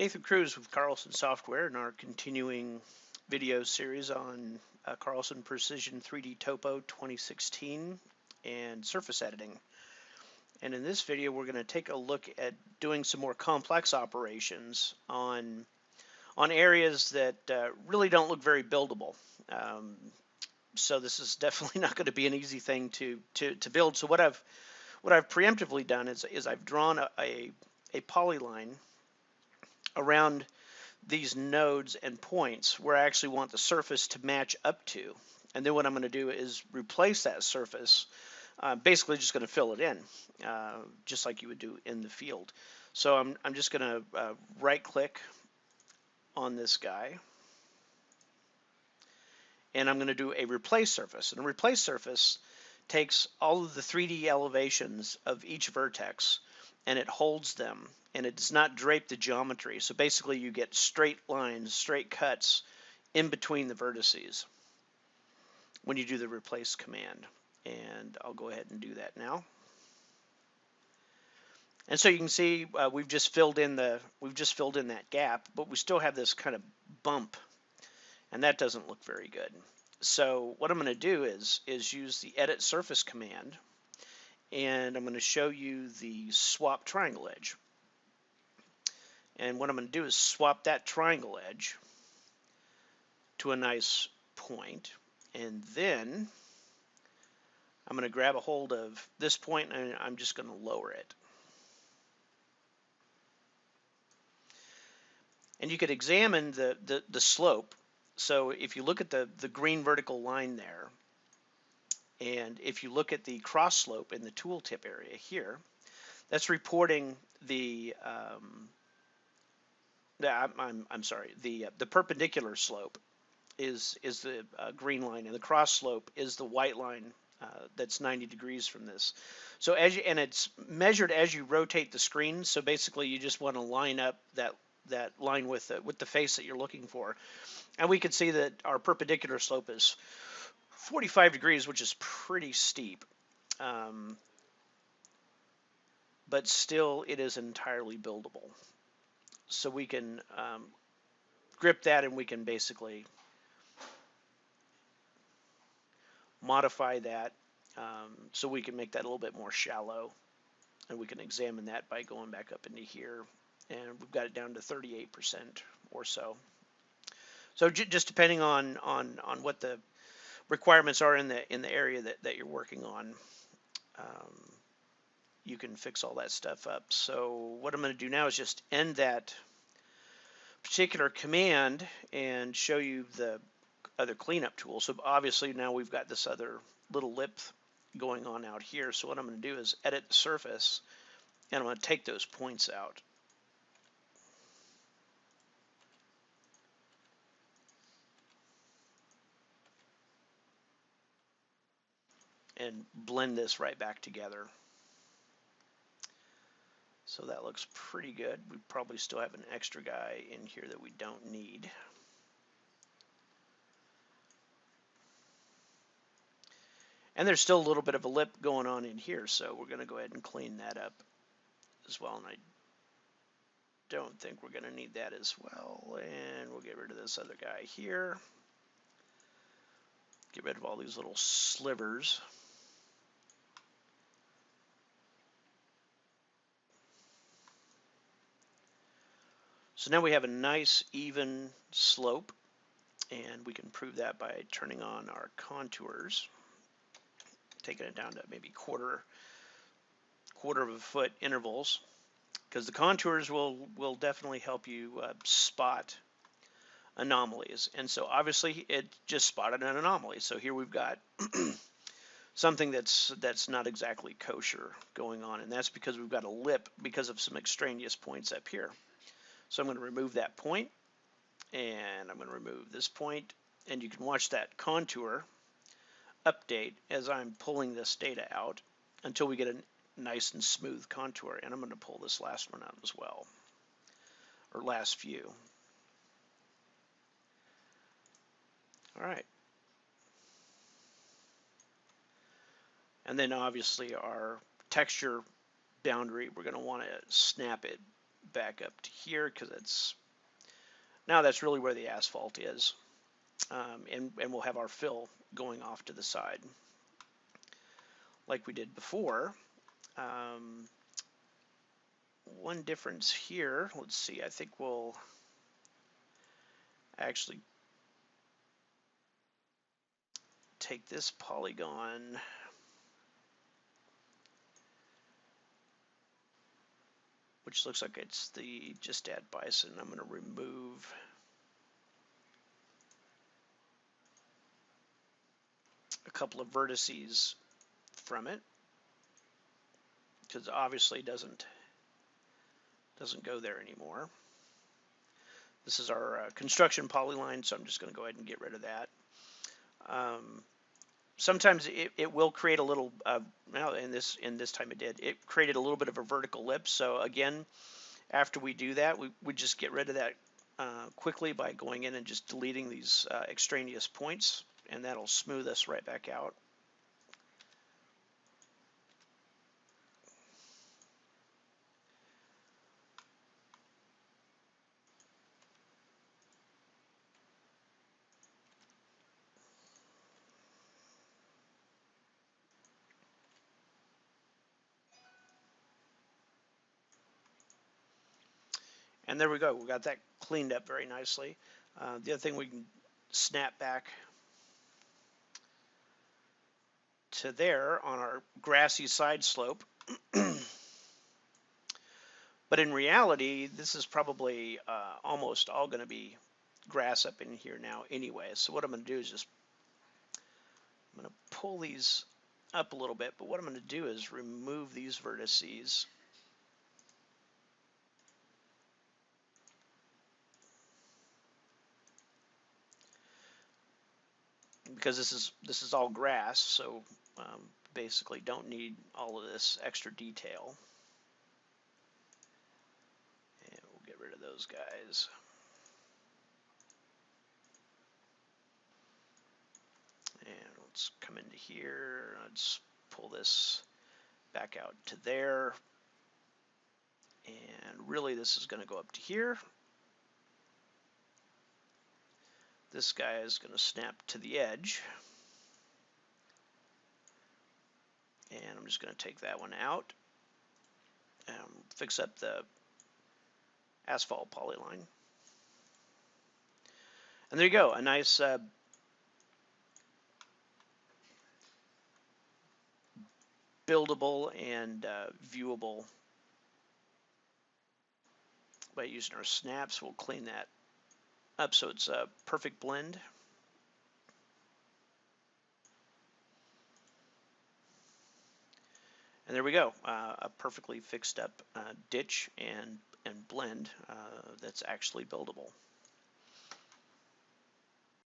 Nathan Cruz with Carlson Software in our continuing video series on Carlson Precision 3D Topo 2016 and surface editing. And in this video, we're going to take a look at doing some more complex operations on areas that really don't look very buildable. So this is definitely not going to be an easy thing to build. So what I've preemptively done is I've drawn a polyline around these nodes and points where I actually want the surface to match up to. And then what I'm going to do is replace that surface, basically just going to fill it in, just like you would do in the field. So I'm just going to right click on this guy, and I'm going to do a replace surface. And a replace surface takes all of the 3D elevations of each vertex and it holds them, and it does not drape the geometry. So basically you get straight lines, straight cuts in between the vertices when you do the replace command. And I'll go ahead and do that now. And so you can see we've just filled in that gap, but we still have this kind of bump, and that doesn't look very good. So what I'm going to do is use the edit surface command, and I'm going to show you the swap triangle edge. And what I'm going to do is swap that triangle edge to a nice point, and then I'm going to grab a hold of this point and I'm just going to lower it. And you could examine the slope. So if you look at the green vertical line there, and if you look at the cross slope in the tooltip area here, that's reporting the the perpendicular slope is the green line, and the cross slope is the white line that's 90 degrees from this. So and it's measured as you rotate the screen. So basically, you just want to line up that line with the face that you're looking for. And we can see that our perpendicular slope is 45 degrees, which is pretty steep. But still, it is entirely buildable. So we can grip that, and we can basically modify that so we can make that a little bit more shallow, and we can examine that by going back up into here, and we've got it down to 38% or so. So just depending on what the requirements are in the area that you're working on, you can fix all that stuff up. So what I'm going to do now is just end that particular command and show you the other cleanup tool. So obviously now we've got this other little lip going on out here. So what I'm going to do is edit the surface, and I'm going to take those points out. And blend this right back together. So that looks pretty good. We probably still have an extra guy in here that we don't need. And there's still a little bit of a lip going on in here, so we're going to go ahead and clean that up as well. And I don't think we're going to need that as well. And we'll get rid of this other guy here. Get rid of all these little slivers. So now we have a nice even slope, and we can prove that by turning on our contours, taking it down to maybe quarter of a foot intervals, because the contours will definitely help you spot anomalies. And so obviously it just spotted an anomaly. So here we've got something that's not exactly kosher going on, and that's because we've got a lip because of some extraneous points up here. So I'm going to remove that point, and I'm going to remove this point, and you can watch that contour update as I'm pulling this data out until we get a nice and smooth contour. And I'm going to pull this last one out as well, or last few. All right. And then obviously our texture boundary, we're going to want to snap it back up to here because that's really where the asphalt is. And we'll have our fill going off to the side like we did before. One difference here, let's see, I think we'll actually take this polygon which looks like it's the just add bison. I'm going to remove a couple of vertices from it because obviously it doesn't go there anymore. This is our construction polyline, so I'm just going to go ahead and get rid of that. Sometimes it will create a little, well, in this time it did. It created a little bit of a vertical lip. So again, after we do that, we just get rid of that quickly by going in and just deleting these extraneous points, and that'll smooth us right back out. And there we go. We got that cleaned up very nicely. The other thing, we can snap back to there on our grassy side slope. But in reality, this is probably almost all going to be grass up in here now anyway. So what I'm going to do is I'm going to pull these up a little bit, but what I'm going to do is remove these vertices. Because this is all grass, so basically don't need all of this extra detail. And we'll get rid of those guys. And let's come into here. Let's pull this back out to there. And really this is going to go up to here. This guy is going to snap to the edge. And I'm just going to take that one out and fix up the asphalt polyline. And there you go, a nice buildable and viewable. By using our snaps, we'll clean that up so it's a perfect blend. And there we go, a perfectly fixed up ditch and blend that's actually buildable.